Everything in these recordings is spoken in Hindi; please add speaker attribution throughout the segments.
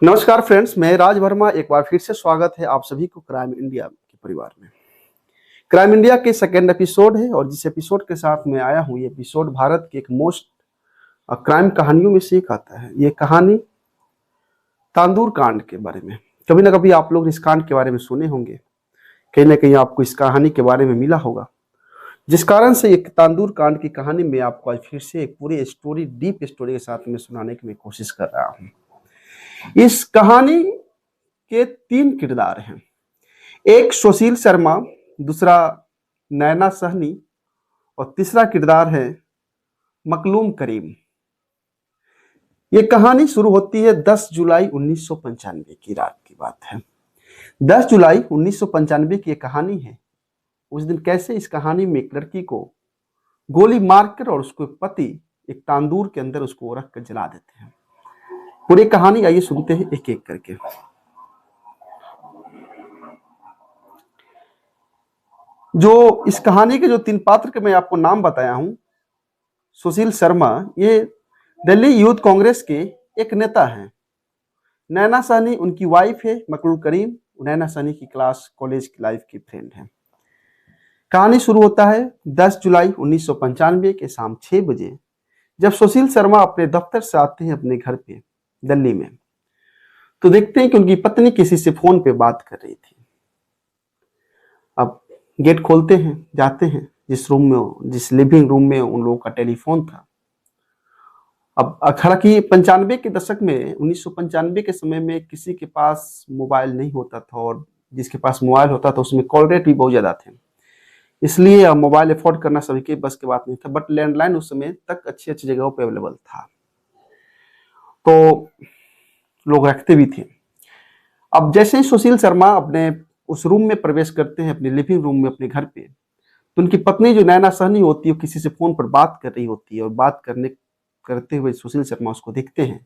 Speaker 1: नमस्कार फ्रेंड्स, मैं राज वर्मा। एक बार फिर से स्वागत है आप सभी को क्राइम इंडिया के परिवार में। क्राइम इंडिया के सेकेंड एपिसोड है और जिस एपिसोड के साथ मैं आया हूँ, ये एपिसोड भारत की एक मोस्ट क्राइम कहानियों में से एक आता है। ये कहानी तांदूर कांड के बारे में। कभी ना कभी आप लोग इस कांड के बारे में सुने होंगे, कहीं ना कहीं आपको इस कहानी के बारे में मिला होगा, जिस कारण से एक तांदूर कांड की कहानी में आपको आज फिर से एक पूरी स्टोरी, डीप स्टोरी के साथ में सुनाने की मैं कोशिश कर रहा हूँ। इस कहानी के तीन किरदार हैं। एक सुशील शर्मा, दूसरा नैना सहनी और तीसरा किरदार है मकलूम करीम। ये कहानी शुरू होती है 10 जुलाई 1995 की रात की बात है। 10 जुलाई 1995 की ये कहानी है। उस दिन कैसे इस कहानी में एक लड़की को गोली मारकर और उसके पति एक तांदूर के अंदर उसको रख कर जला देते हैं। पूरी कहानी आइए सुनते हैं एक एक करके। जो इस कहानी के जो तीन पात्र के मैं आपको नाम बताया हूं, सुशील शर्मा ये दिल्ली यूथ कांग्रेस के एक नेता हैं। नैना सहनी उनकी वाइफ है। मकलूम करीम नैना सहनी की क्लास कॉलेज की लाइफ की फ्रेंड है। कहानी शुरू होता है 10 जुलाई 1995 के शाम 6 बजे, जब सुशील शर्मा अपने दफ्तर से आते हैं अपने घर पे दिल्ली में, तो देखते हैं कि उनकी पत्नी किसी से फोन पे बात कर रही थी। अब गेट खोलते हैं, जाते हैं जिस लिविंग रूम में उन लोगों का टेलीफोन था। अब हालांकि 95 के दशक में, 1995 के समय में किसी के पास मोबाइल नहीं होता था, और जिसके पास मोबाइल होता था उसमें कॉल रेट भी बहुत ज्यादा थे, इसलिए मोबाइल अफोर्ड करना सभी के बस की बात नहीं था। बट लैंडलाइन उस समय तक अच्छी अच्छी जगहों पे अवेलेबल था, तो लोग रखते भी थे। अब जैसे ही सुशील शर्मा अपने उस रूम में प्रवेश करते हैं, अपने लिविंग रूम में अपने घर पे, तो उनकी पत्नी जो नैना सहनी होती है वो किसी से फोन पर बात कर रही होती है, और बात करते हुए सुशील शर्मा उसको देखते हैं।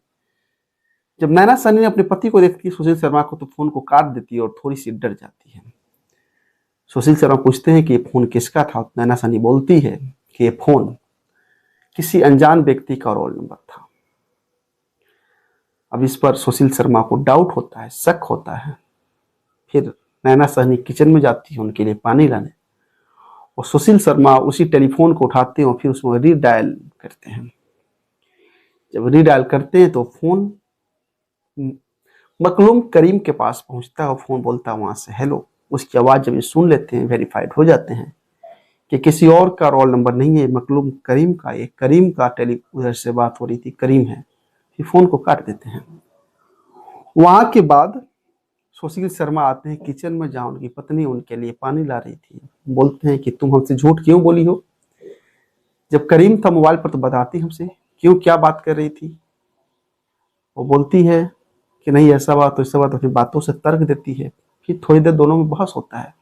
Speaker 1: जब नैना सहनी ने अपने पति को देखती है सुशील शर्मा को, तो फोन को काट देती है और थोड़ी सी डर जाती है। सुशील शर्मा पूछते हैं कि ये फोन किसका था। नैना सहनी बोलती है कि ये फोन किसी अनजान व्यक्ति का रोल नंबर था। अब इस पर सुशील शर्मा को डाउट होता है, शक होता है। फिर नैना सहनी किचन में जाती है उनके लिए पानी लाने, और सुशील शर्मा उसी टेलीफोन को उठाते हैं और फिर उसमें रीडायल करते हैं। जब रीडायल करते हैं तो फोन मकलूम करीम के पास पहुंचता है और फोन बोलता है वहां से हेलो। उसकी आवाज जब ये सुन लेते हैं, वेरीफाइड हो जाते हैं कि किसी और का रोल नंबर नहीं है, मकलूम करीम का, ये करीम का उधर से बात हो रही थी, करीम है। फिर फोन को काट देते हैं। वहां के बाद सुशील शर्मा आते हैं किचन में, जहां उनकी पत्नी उनके लिए पानी ला रही थी। बोलते हैं कि तुम हमसे झूठ क्यों बोली हो, जब करीम था मोबाइल पर तो बताती हमसे क्यों, क्या बात कर रही थी। वो बोलती है कि नहीं ऐसा बात, ऐसा बात, अपनी बातों से तर्क देती है। फिर थोड़ी देर दोनों में बहस होता है।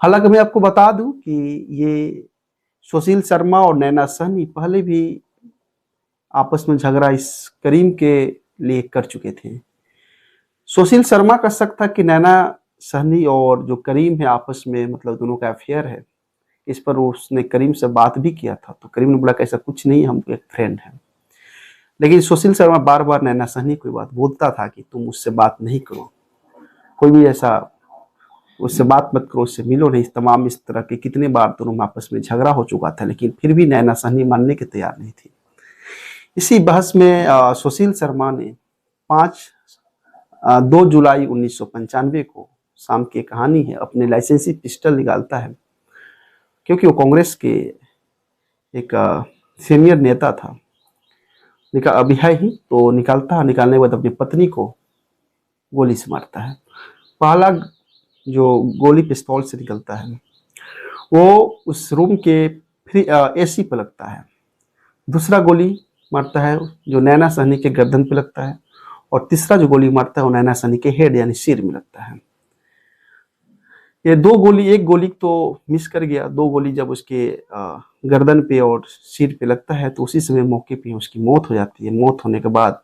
Speaker 1: हालांकि मैं आपको बता दूं कि ये सुशील शर्मा और नैना सहनी पहले भी आपस में झगड़ा इस करीम के लिए कर चुके थे। सुशील शर्मा का शक था कि नैना सहनी और जो करीम है आपस में, मतलब दोनों का अफेयर है। इस पर उसने करीम से बात भी किया था, तो करीम ने बोला कि ऐसा कुछ नहीं, हम एक फ्रेंड हैं। लेकिन सुशील शर्मा बार बार नैना सहनी को बात बोलता था कि तुम उससे बात नहीं करो, कोई भी ऐसा उससे बात मत करो, उससे मिलो नहीं। तमाम इस तरह के कितने बार दोनों में आपस में झगड़ा हो चुका था, लेकिन फिर भी नैना सहनी मानने के तैयार नहीं थी। इसी बहस में सुशील शर्मा ने 2 जुलाई 1995 को, शाम की कहानी है, अपने लाइसेंसी पिस्टल निकालता है, क्योंकि वो कांग्रेस के एक सीनियर नेता था, अभी है ही, तो निकालता है। निकालने के बाद अपनी पत्नी को गोली से मारता है। पहला जो गोली पिस्तौल से निकलता है वो उस रूम के एसी पे लगता है। दूसरा गोली मारता है जो नैना सहनी के गर्दन पे लगता है, और तीसरा जो गोली मारता है वो नैना सहनी के हेड यानी सिर में लगता है। ये दो गोली, एक गोली तो मिस कर गया, दो गोली जब उसके गर्दन पे और सिर पे लगता है तो उसी समय मौके पे उसकी मौत हो जाती है। मौत होने के बाद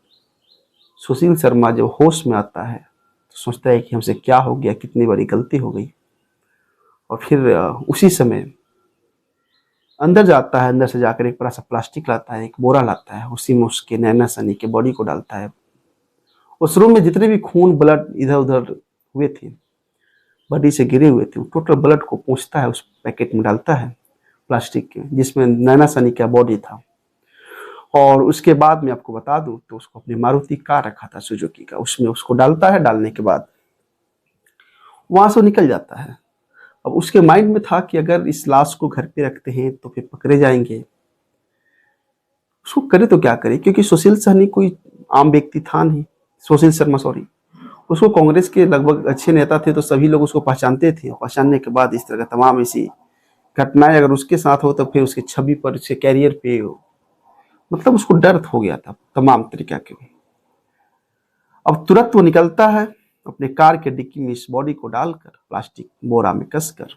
Speaker 1: सुशील शर्मा जब होश में आता है तो सोचता है कि हमसे क्या हो गया, कितनी बड़ी गलती हो गई। और फिर उसी समय अंदर जाता है, अंदर से जाकर एक बड़ा सा प्लास्टिक लाता है, एक बोरा लाता है, उसी में उसके नैना सहनी के बॉडी को डालता है उस रूम में जितने भी खून ब्लड इधर उधर हुए थे, बॉडी से गिरे हुए थे, टोटल ब्लड को पूछता है, उस पैकेट में डालता है प्लास्टिक के, जिसमें नैना सैनी का बॉडी था। और उसके बाद मैं आपको बता दूं तो उसको अपनी मारुति कार रखा था सुजुकी का, उसमें उसको डालता है। डालने के बाद वहां से निकल जाता है। अब उसके माइंड में था कि अगर इस लाश को घर पे रखते हैं तो फिर पकड़े जाएंगे, उसको करे तो क्या करे, क्योंकि सुशील सहनी कोई आम व्यक्ति था नहीं, सुशील शर्मा सॉरी, उसको कांग्रेस के लगभग अच्छे नेता थे, तो सभी लोग उसको पहचानते थे। पहचानने के बाद इस तरह का तमाम ऐसी घटनाएं अगर उसके साथ हो तो फिर उसकी छवि पर, उसके कैरियर पे मतलब उसको डर हो गया था तमाम तरीका के। अब तुरंत वो निकलता है, अपने कार के डिक्की में इस बॉडी को डालकर प्लास्टिक बोरा में कसकर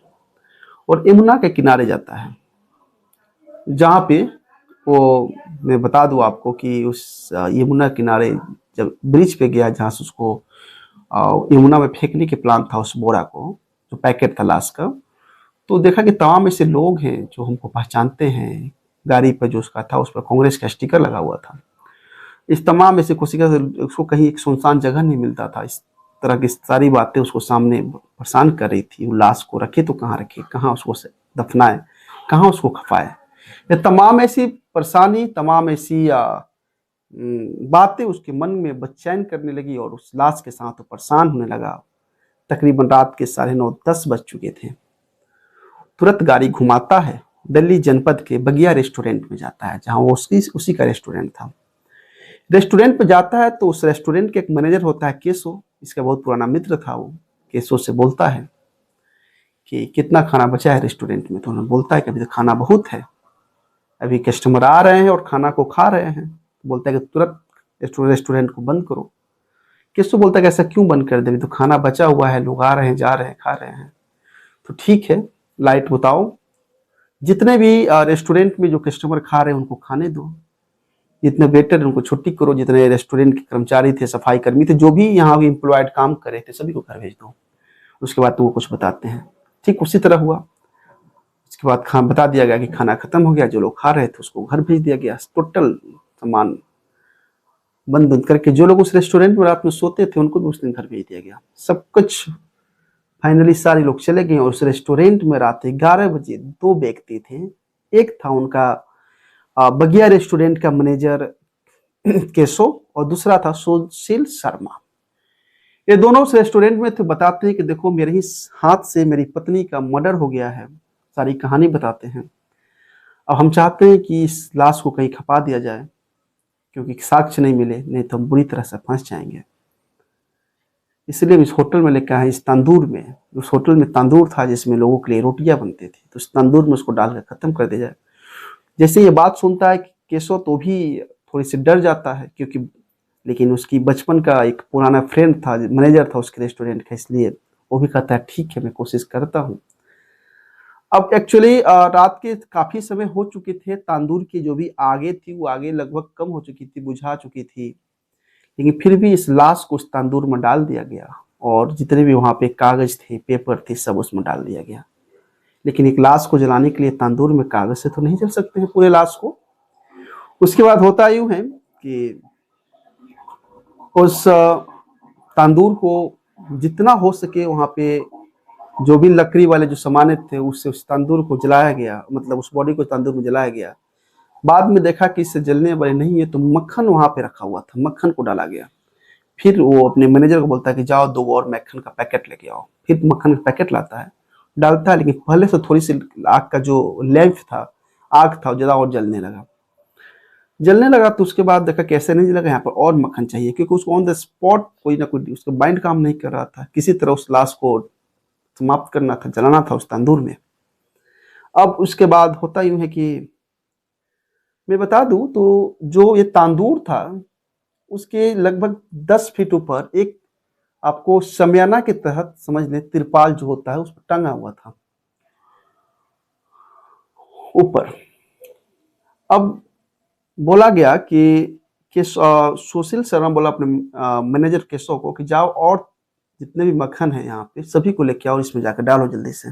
Speaker 1: और यमुना के किनारे जाता है, जहाँ पे वो, मैं बता दूं आपको कि उस यमुना किनारे जब ब्रिज पे गया, जहाँ से उसको यमुना में फेंकने के प्लान था उस बोरा को, जो पैकेट था लाश का, तो देखा कि तमाम ऐसे लोग हैं जो हमको पहचानते हैं। गाड़ी पर जो उसका था उस पर कांग्रेस का स्टिकर लगा हुआ था। इस तमाम ऐसे खुशी का उसको कहीं एक सुनसान जगह नहीं मिलता था। इस तरह की सारी बातें उसको सामने परेशान कर रही थी। वो लाश को रखे तो कहाँ रखे, कहाँ उसको दफनाए, कहाँ उसको खपाए, ये तमाम ऐसी परेशानी, तमाम ऐसी बातें उसके मन में बेचैन करने लगी और उस लाश के साथ वो परेशान होने लगा। तकरीबन रात के 9:30-10 बज चुके थे। तुरंत गाड़ी घुमाता है, दिल्ली जनपद के बगिया रेस्टोरेंट में जाता है, जहां वो उसी का रेस्टोरेंट था। रेस्टोरेंट पे जाता है तो उस रेस्टोरेंट के एक मैनेजर होता है केशव, इसका बहुत पुराना मित्र था वो। केशव से बोलता है कि कितना खाना बचा है रेस्टोरेंट में, तो उन्होंने बोलता है कि अभी तो खाना बहुत है, अभी कस्टमर आ रहे हैं और खाना को खा रहे हैं। तो बोलता है कि तुरंत रेस्टोरेंट को बंद करो। केशव बोलता है कि ऐसा क्यों बंद कर दे, अभी तो खाना बचा हुआ है, लोग आ रहे हैं, जा रहे हैं, खा रहे हैं। तो ठीक है, लाइट बताओ, जितने भी रेस्टोरेंट में जो कस्टमर खा रहे हैं उनको खाने दो, जितने वेटर उनको छुट्टी करो, जितने रेस्टोरेंट के कर्मचारी थे, सफाई कर्मी थे, जो भी यहाँ एम्प्लॉयड काम कर रहे थे, सभी को घर भेज दो। उसके बाद तुमको कुछ बताते हैं। ठीक उसी तरह हुआ। उसके बाद खाना बता दिया गया कि खाना खत्म हो गया, जो लोग खा रहे थे उसको घर भेज दिया गया। टोटल सामान बंद बंद करके जो लोग उस रेस्टोरेंट में रात में सोते थे उनको भी उस दिन घर भेज दिया गया। सब कुछ फाइनली सारे लोग चले गए और उस रेस्टोरेंट में रात 11 बजे 2 व्यक्ति थे। एक था उनका बगिया रेस्टोरेंट का मैनेजर केशव और दूसरा था सुशील शर्मा। ये दोनों उस रेस्टोरेंट में थे। बताते हैं कि देखो मेरे ही हाथ से मेरी पत्नी का मर्डर हो गया है, सारी कहानी बताते हैं। अब हम चाहते हैं कि इस लाश को कहीं खपा दिया जाए, क्योंकि साक्ष्य नहीं मिले, नहीं तो हम बुरी तरह से फंस जाएंगे। इसलिए हम इस होटल में लेकर आए, इस तंदूर में। उस होटल में तंदूर था जिसमें लोगों के लिए रोटियां बनती थी, तो इस तंदूर में उसको डालकर खत्म कर दिया जाए। जैसे ये बात सुनता है केशव तो भी थोड़ी सी डर जाता है, क्योंकि लेकिन उसकी बचपन का एक पुराना फ्रेंड था, मैनेजर था उसके रेस्टोरेंट का, इसलिए वो भी कहता है ठीक है मैं कोशिश करता हूँ। अब एक्चुअली रात के काफी समय हो चुके थे। तंदूर की जो भी आगे थी वो आगे लगभग कम हो चुकी थी, बुझा चुकी थी, लेकिन फिर भी इस लाश को उस तंदूर में डाल दिया गया और जितने भी वहां पे कागज थे, पेपर थे, सब उसमें डाल दिया गया। लेकिन एक लाश को जलाने के लिए तंदूर में कागज से तो नहीं जल सकते हैं पूरे लाश को। उसके बाद होता यूं है कि उस तंदूर को जितना हो सके वहां पे जो भी लकड़ी वाले जो सामान थे उससे उस तंदूर को जलाया गया, मतलब उस बॉडी को तंदूर में जलाया गया। बाद में देखा कि इससे जलने वाले नहीं है, तो मक्खन वहां पे रखा हुआ था, मक्खन को डाला गया। फिर वो अपने मैनेजर को बोलता है कि जाओ 2 और मक्खन का पैकेट लेके आओ। फिर मक्खन का पैकेट लाता है, डालता है, लेकिन पहले से थोड़ी सी आग का जो लैंप था, आग था, ज्यादा और जलने लगा। तो उसके बाद देखा कैसे नहीं लगा, यहाँ पर और मक्खन चाहिए, क्योंकि उसको ऑन द स्पॉट कोई ना कोई उसका माइंड काम नहीं कर रहा था। किसी तरह उस लाश को समाप्त करना था, जलाना था उस तंदूर में। अब उसके बाद होता यूं है कि मैं बता दूं तो जो ये तंदूर था उसके लगभग 10 फीट ऊपर एक आपको शमियाना के तहत समझ लें तिरपाल जो होता है उस पर टंगा हुआ था ऊपर। अब बोला गया कि सुशील शर्मा बोला अपने मैनेजर केशव को कि जाओ और जितने भी मक्खन है यहाँ पे सभी को लेके आओ, इसमें जाकर डालो जल्दी से।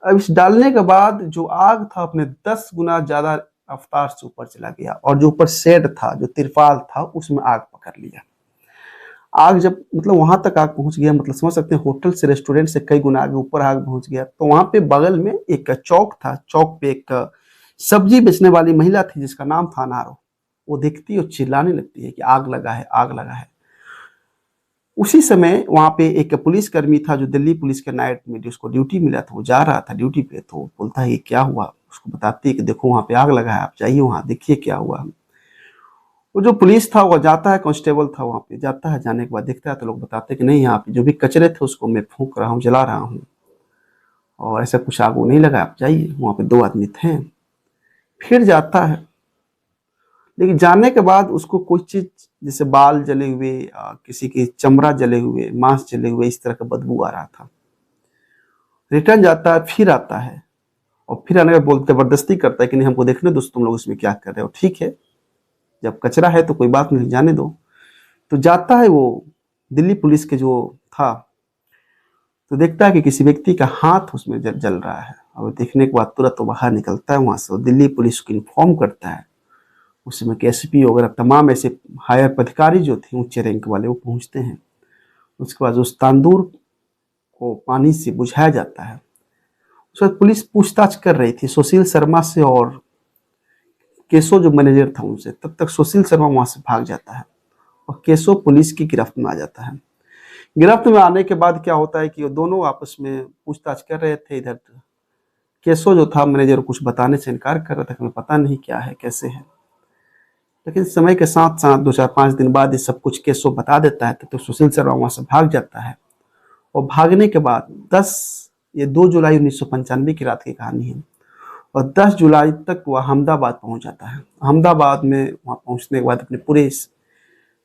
Speaker 1: अब इस डालने के बाद जो आग था अपने 10 गुना ज्यादा रफ्तार से ऊपर चला गया और जो ऊपर शेड था, जो तिरपाल था, उसमें आग पकड़ लिया। आग जब मतलब वहां तक आग पहुंच गया, मतलब समझ सकते हैं होटल से रेस्टोरेंट से कई गुना आगे ऊपर आग पहुंच गया, तो वहां पे बगल में एक चौक था, चौक पे एक सब्जी बेचने वाली महिला थी जिसका नाम था अनारो। वो देखती और चिल्लाने लगती है कि आग लगा है, आग लगा है। उसी समय वहां पे एक पुलिस कर्मी था जो दिल्ली पुलिस के नाइट में जिसको ड्यूटी मिला था, वो जा रहा था ड्यूटी पे, तो बोलता है ये क्या हुआ, उसको बताती है कि देखो वहां पे आग लगा है, आप जाइए वहां देखिए क्या हुआ। वो जो पुलिस था वो जाता है, कांस्टेबल था वहां पे, जाता है, जाने के बाद देखता है तो लोग बताते हैं कि नहीं यहाँ पे जो भी कचरे थे उसको मैं फूंक रहा हूँ, जला रहा हूँ, और ऐसा कुछ आग नहीं लगा, आप जाइए। वहां पे 2 आदमी थे। फिर जाता है, लेकिन जाने के बाद उसको कोई चीज जैसे बाल जले हुए, किसी की चमड़ा जले हुए, मांस जले हुए, इस तरह का बदबू आ रहा था। रिटर्न जाता है, फिर आता है, और फिर आने का बोल जबरदस्ती करता है कि नहीं हमको देखने दो तुम लोग इसमें क्या कर रहे हो, ठीक है जब कचरा है तो कोई बात नहीं, जाने दो। तो जाता है वो दिल्ली पुलिस के जो था, तो देखता है कि किसी व्यक्ति का हाथ उसमें जल रहा है, और देखने के बाद तुरंत वो बाहर निकलता है वहां से, और दिल्ली पुलिस को इन्फॉर्म करता है। उसमें के एसपी वगैरह तमाम ऐसे हायर अधिकारी जो थे ऊंचे रैंक वाले वो पहुंचते हैं। उसके बाद उस तंदूर को पानी से बुझाया जाता है। उसके बाद पुलिस पूछताछ कर रही थी सुशील शर्मा से और केशव जो मैनेजर था उनसे, तब तक सुशील शर्मा वहां से भाग जाता है और केशव पुलिस की गिरफ्त में आ जाता है। गिरफ्त में आने के बाद क्या होता है कि वो दोनों आपस में पूछताछ कर रहे थे। इधर केशव जो था मैनेजर कुछ बताने से इनकार कर रहा था कि हमें पता नहीं क्या है कैसे है, लेकिन समय के साथ साथ 2-4-5 दिन बाद ये सब कुछ केशव बता देता है। तो सुशील शर्मा वहां से भाग जाता है, और भागने के बाद 2 जुलाई 1995 की रात की कहानी है, और 10 जुलाई तक वह अहमदाबाद पहुंच जाता है। अहमदाबाद में वहां पहुंचने के बाद अपने पूरे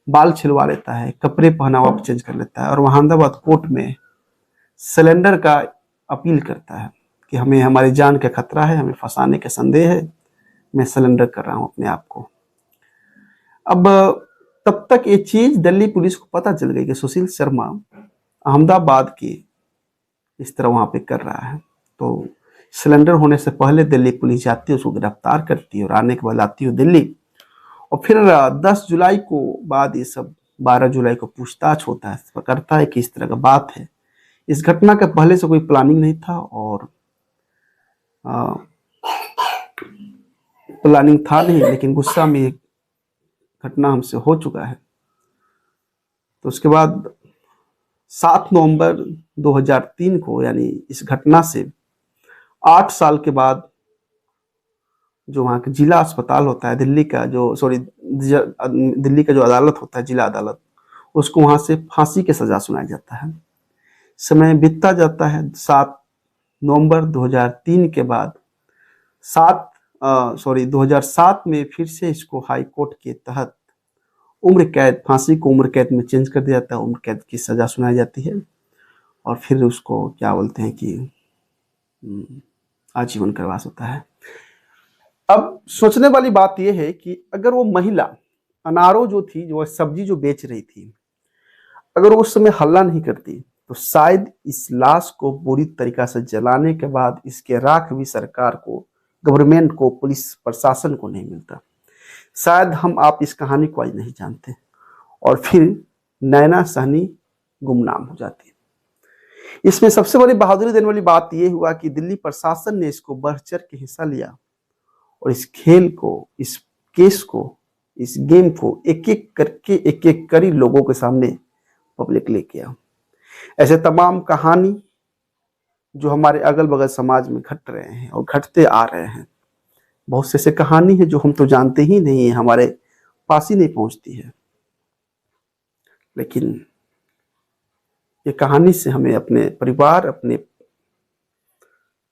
Speaker 1: बाल छिलवा लेता है, कपड़े पहनावा चेंज कर लेता है, और वह अहमदाबाद कोर्ट में सिलेंडर का अपील करता है कि हमें हमारी जान का खतरा है, हमें फंसाने का संदेह है, मैं सिलेंडर कर रहा हूं अपने आप को। अब तब तक ये चीज दिल्ली पुलिस को पता चल गई कि सुशील शर्मा अहमदाबाद की इस तरह वहां पे कर रहा है। तो सिलेंडर होने से पहले दिल्ली पुलिस जाती है, उसको गिरफ्तार करती है और आने के बाद लाती है दिल्ली। और फिर 10 जुलाई को बाद ये सब 12 जुलाई को पूछताछ होता है, पकड़ता है कि इस तरह का बात है। इस घटना का पहले से कोई प्लानिंग नहीं था, और प्लानिंग था नहीं, लेकिन गुस्सा में एक घटना हमसे हो चुका है। तो उसके बाद 7 नवंबर 2003 को, यानी इस घटना से 8 साल के बाद, जो वहाँ का जिला अस्पताल होता है दिल्ली का, दिल्ली का जो अदालत होता है जिला अदालत, उसको वहां से फांसी की सजा सुनाया जाता है। समय बीतता जाता है। 7 नवंबर 2003 के बाद 2007 में फिर से इसको हाई कोर्ट के तहत उम्र कैद, फांसी को उम्र कैद में चेंज कर दिया जाता है, उम्र कैद की सजा सुनाई जाती है, और फिर उसको क्या बोलते हैं कि आजीवन कारावास होता है। अब सोचने वाली बात यह है कि अगर वो महिला अनारो जो थी, जो सब्जी जो बेच रही थी, अगर वो उस समय हल्ला नहीं करती तो शायद इस लाश को बुरी तरीका से जलाने के बाद इसके राख भी सरकार को, गवर्नमेंट को, पुलिस प्रशासन को नहीं मिलता। शायद हम आप इस कहानी को आज नहीं जानते, और फिर नैना सहनी गुमनाम हो जाती। इसमें सबसे बड़ी बहादुरी देने वाली बात यह हुआ कि दिल्ली प्रशासन ने इसको बढ़ चढ़ के हिस्सा लिया, और इस खेल को, इस केस को, इस गेम को एक एक करके, एक एक करी लोगों के सामने पब्लिक लेके आया। ऐसे तमाम कहानी जो हमारे अगल बगल समाज में घट रहे हैं और घटते आ रहे हैं, बहुत से ऐसे कहानी है जो हम तो जानते ही नहीं है, हमारे पास ही नहीं पहुंचती है, लेकिन ये कहानी से हमें अपने परिवार, अपने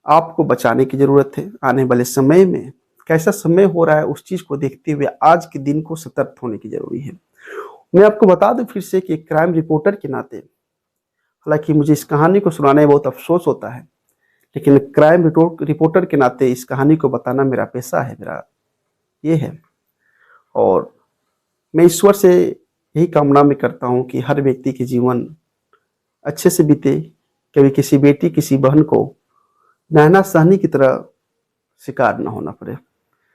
Speaker 1: आप को बचाने की जरूरत है। आने वाले समय में कैसा समय हो रहा है उस चीज को देखते हुए आज के दिन को सतर्क होने की जरूरी है। मैं आपको बता दूं फिर से कि एक क्राइम रिपोर्टर के नाते, हालांकि मुझे इस कहानी को सुनाने में बहुत अफसोस होता है, लेकिन क्राइम रिपोर्टर के नाते इस कहानी को बताना मेरा पेशा है, मेरा ये है। और मैं ईश्वर से यही कामना में करता हूँ कि हर व्यक्ति के जीवन अच्छे से बीते, कभी किसी बेटी, किसी बहन को नैना सहनी की तरह शिकार न होना पड़े।